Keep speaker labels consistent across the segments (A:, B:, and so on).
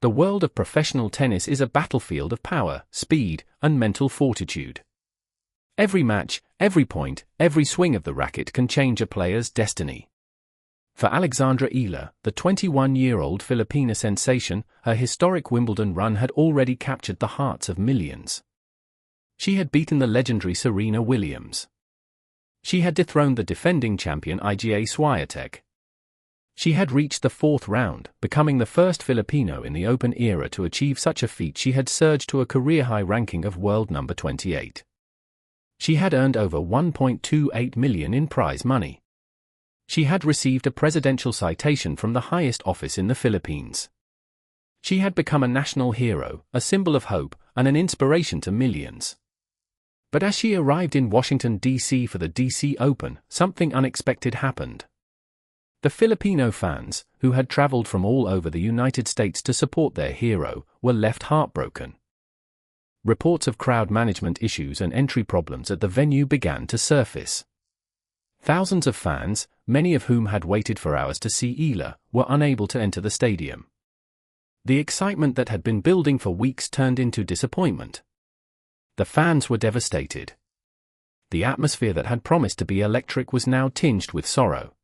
A: The world of professional tennis is a battlefield of power, speed, and mental fortitude. Every match, every point, every swing of the racket can change a player's destiny. For Alexandra Eala, the 21-year-old Filipina sensation, her historic Wimbledon run had already captured the hearts of millions. She had beaten the legendary Serena Williams. She had dethroned the defending champion Iga Swiatek. She had reached the fourth round, becoming the first Filipino in the Open era to achieve such a feat. She had surged to a career-high ranking of world number 28. She had earned over $1.28 million in prize money. She had received a presidential citation from the highest office in the Philippines. She had become a national hero, a symbol of hope, and an inspiration to millions. But as she arrived in Washington, D.C. for the D.C. Open, something unexpected happened. The Filipino fans, who had traveled from all over the United States to support their hero, were left heartbroken. Reports of crowd management issues and entry problems at the venue began to surface. Thousands of fans, many of whom had waited for hours to see Eala, were unable to enter the stadium. The excitement that had been building for weeks turned into disappointment. The fans were devastated. The atmosphere that had promised to be electric was now tinged with sorrow.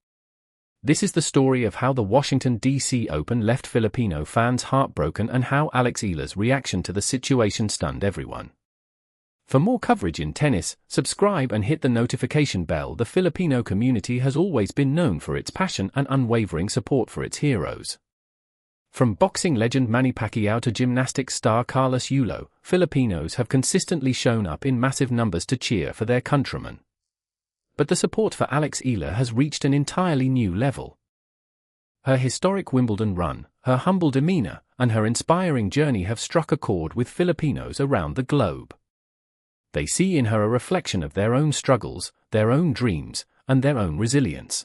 A: This is the story of how the Washington, D.C. Open left Filipino fans heartbroken and how Alex Eala's reaction to the situation stunned everyone. For more coverage in tennis, subscribe and hit the notification bell. The Filipino community has always been known for its passion and unwavering support for its heroes. From boxing legend Manny Pacquiao to gymnastics star Carlos Yulo, Filipinos have consistently shown up in massive numbers to cheer for their countrymen. But the support for Alex Eala has reached an entirely new level. Her historic Wimbledon run, her humble demeanor, and her inspiring journey have struck a chord with Filipinos around the globe. They see in her a reflection of their own struggles, their own dreams, and their own resilience.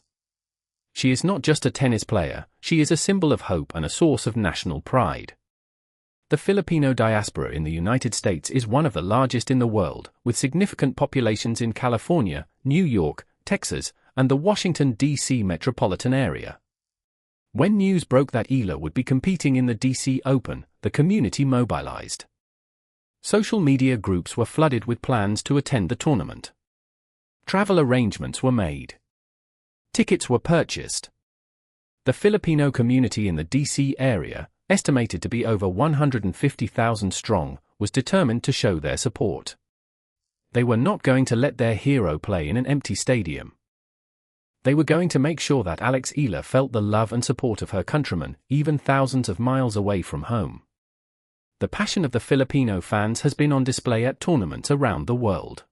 A: She is not just a tennis player, she is a symbol of hope and a source of national pride. The Filipino diaspora in the United States is one of the largest in the world, with significant populations in California, New York, Texas, and the Washington, D.C. metropolitan area. When news broke that Eala would be competing in the D.C. Open, the community mobilized. Social media groups were flooded with plans to attend the tournament. Travel arrangements were made. Tickets were purchased. The Filipino community in the D.C. area, estimated to be over 150,000 strong, was determined to show their support. They were not going to let their hero play in an empty stadium. They were going to make sure that Alex Eala felt the love and support of her countrymen, even thousands of miles away from home. The passion of the Filipino fans has been on display at tournaments around the world.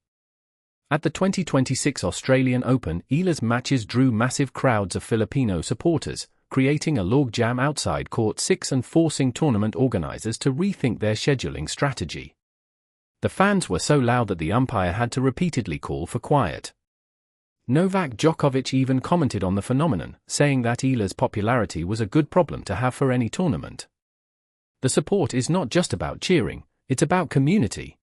A: At the 2026 Australian Open, Eala's matches drew massive crowds of Filipino supporters, creating a logjam outside Court 6 and forcing tournament organizers to rethink their scheduling strategy. The fans were so loud that the umpire had to repeatedly call for quiet. Novak Djokovic even commented on the phenomenon, saying that Eala's popularity was a good problem to have for any tournament. The support is not just about cheering, it's about community.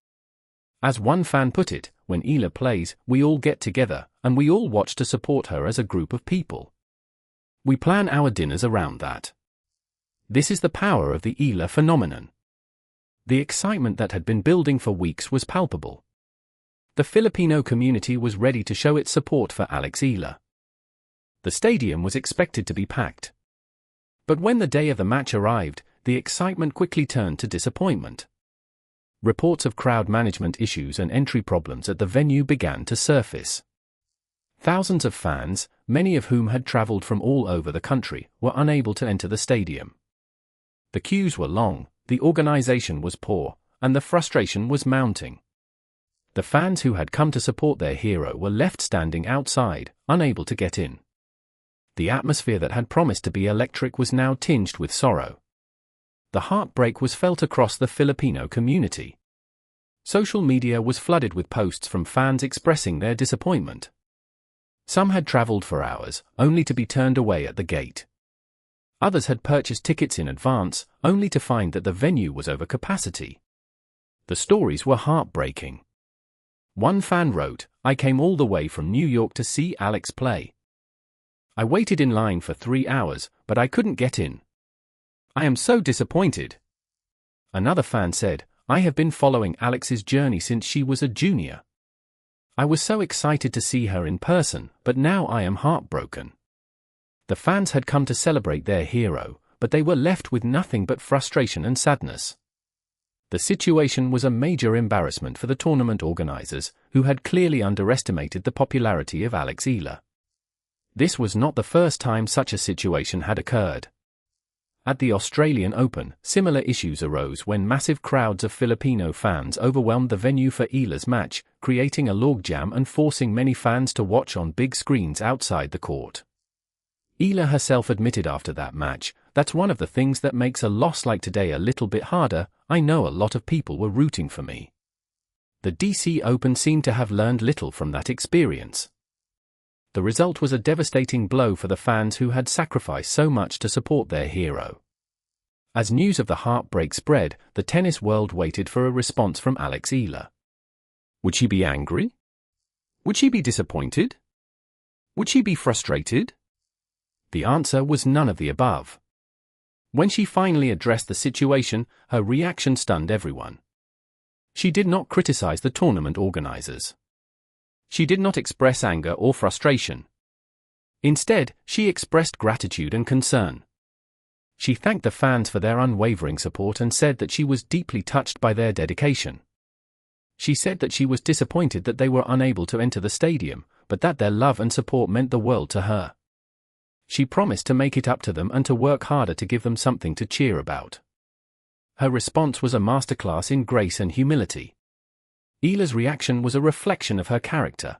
A: As one fan put it, when Eala plays, we all get together, and we all watch to support her as a group of people. We plan our dinners around that. This is the power of the Eala phenomenon. The excitement that had been building for weeks was palpable. The Filipino community was ready to show its support for Alex Eala. The stadium was expected to be packed. But when the day of the match arrived, the excitement quickly turned to disappointment. Reports of crowd management issues and entry problems at the venue began to surface. Thousands of fans, many of whom had traveled from all over the country, were unable to enter the stadium. The queues were long, the organization was poor, and the frustration was mounting. The fans who had come to support their hero were left standing outside, unable to get in. The atmosphere that had promised to be electric was now tinged with sorrow. The heartbreak was felt across the Filipino community. Social media was flooded with posts from fans expressing their disappointment. Some had traveled for hours, only to be turned away at the gate. Others had purchased tickets in advance, only to find that the venue was over capacity. The stories were heartbreaking. One fan wrote, "I came all the way from New York to see Alex play. I waited in line for 3 hours, but I couldn't get in. I am so disappointed." Another fan said, "I have been following Alex's journey since she was a junior. I was so excited to see her in person, but now I am heartbroken." The fans had come to celebrate their hero, but they were left with nothing but frustration and sadness. The situation was a major embarrassment for the tournament organizers, who had clearly underestimated the popularity of Alex Eala. This was not the first time such a situation had occurred. At the Australian Open, similar issues arose when massive crowds of Filipino fans overwhelmed the venue for Eala's match, creating a logjam and forcing many fans to watch on big screens outside the court. Eala herself admitted after that match, "That's one of the things that makes a loss like today a little bit harder. I know a lot of people were rooting for me." The DC Open seemed to have learned little from that experience. The result was a devastating blow for the fans who had sacrificed so much to support their hero. As news of the heartbreak spread, the tennis world waited for a response from Alex Eala. Would she be angry? Would she be disappointed? Would she be frustrated? The answer was none of the above. When she finally addressed the situation, her reaction stunned everyone. She did not criticize the tournament organizers. She did not express anger or frustration. Instead, she expressed gratitude and concern. She thanked the fans for their unwavering support and said that she was deeply touched by their dedication. She said that she was disappointed that they were unable to enter the stadium, but that their love and support meant the world to her. She promised to make it up to them and to work harder to give them something to cheer about. Her response was a masterclass in grace and humility. Eala's reaction was a reflection of her character.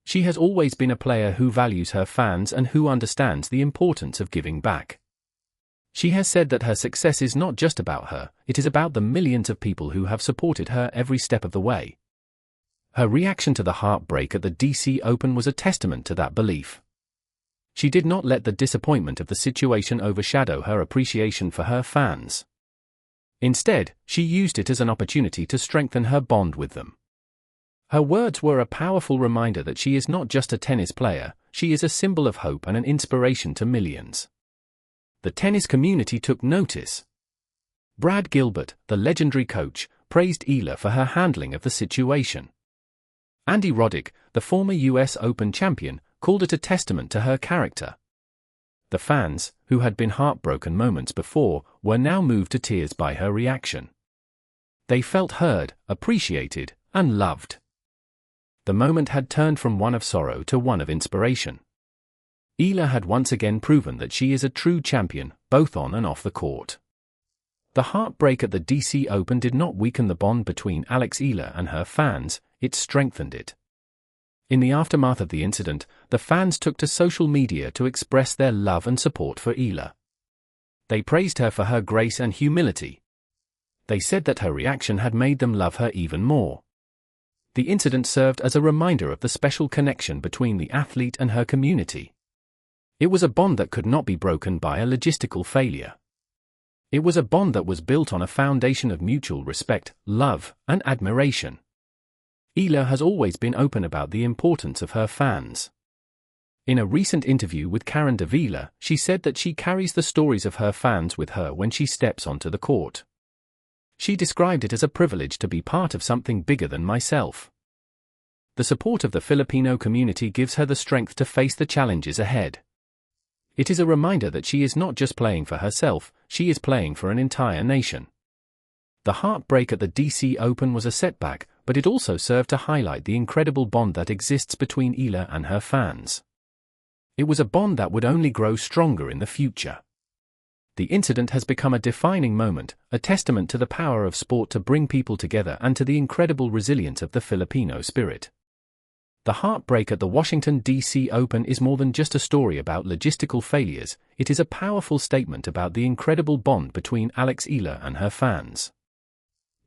A: She has always been a player who values her fans and who understands the importance of giving back. She has said that her success is not just about her, it is about the millions of people who have supported her every step of the way. Her reaction to the heartbreak at the DC Open was a testament to that belief. She did not let the disappointment of the situation overshadow her appreciation for her fans. Instead, she used it as an opportunity to strengthen her bond with them. Her words were a powerful reminder that she is not just a tennis player, she is a symbol of hope and an inspiration to millions. The tennis community took notice. Brad Gilbert, the legendary coach, praised Eala for her handling of the situation. Andy Roddick, the former US Open champion, called it a testament to her character. The fans, who had been heartbroken moments before, were now moved to tears by her reaction. They felt heard, appreciated, and loved. The moment had turned from one of sorrow to one of inspiration. Eala had once again proven that she is a true champion, both on and off the court. The heartbreak at the DC Open did not weaken the bond between Alex Eala and her fans, it strengthened it. In the aftermath of the incident, the fans took to social media to express their love and support for Eala. They praised her for her grace and humility. They said that her reaction had made them love her even more. The incident served as a reminder of the special connection between the athlete and her community. It was a bond that could not be broken by a logistical failure. It was a bond that was built on a foundation of mutual respect, love, and admiration. Eala has always been open about the importance of her fans. In a recent interview with Karen Davila, she said that she carries the stories of her fans with her when she steps onto the court. She described it as a privilege to be part of something bigger than myself. The support of the Filipino community gives her the strength to face the challenges ahead. It is a reminder that she is not just playing for herself, she is playing for an entire nation. The heartbreak at the DC Open was a setback, but it also served to highlight the incredible bond that exists between Eala and her fans. It was a bond that would only grow stronger in the future. The incident has become a defining moment, a testament to the power of sport to bring people together and to the incredible resilience of the Filipino spirit. The heartbreak at the Washington, D.C. Open is more than just a story about logistical failures, it is a powerful statement about the incredible bond between Alex Eala and her fans.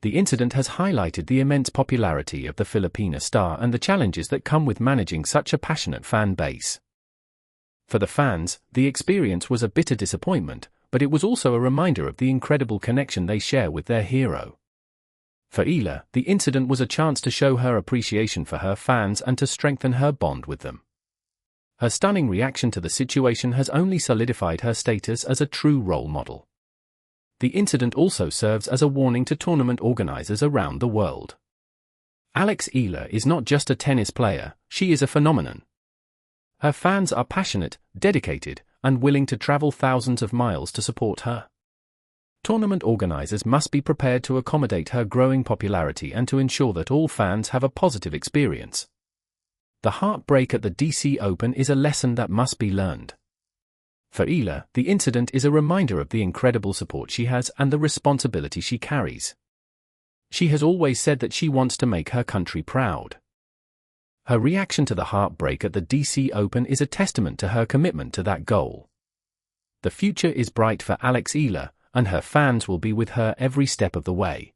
A: The incident has highlighted the immense popularity of the Filipina star and the challenges that come with managing such a passionate fan base. For the fans, the experience was a bitter disappointment, but it was also a reminder of the incredible connection they share with their hero. For Eala, the incident was a chance to show her appreciation for her fans and to strengthen her bond with them. Her stunning reaction to the situation has only solidified her status as a true role model. the incident also serves as a warning to tournament organizers around the world. Alex Eala is not just a tennis player, she is a phenomenon. Her fans are passionate, dedicated, and willing to travel thousands of miles to support her. Tournament organizers must be prepared to accommodate her growing popularity and to ensure that all fans have a positive experience. The heartbreak at the DC Open is a lesson that must be learned. For Eala, the incident is a reminder of the incredible support she has and the responsibility she carries. She has always said that she wants to make her country proud. Her reaction to the heartbreak at the DC Open is a testament to her commitment to that goal. The future is bright for Alex Eala, and her fans will be with her every step of the way.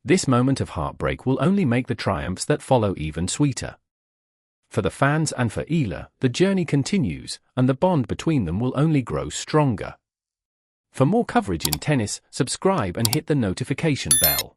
A: This moment of heartbreak will only make the triumphs that follow even sweeter. For the fans and for Eala, the journey continues, and the bond between them will only grow stronger. For more coverage in tennis, subscribe and hit the notification bell.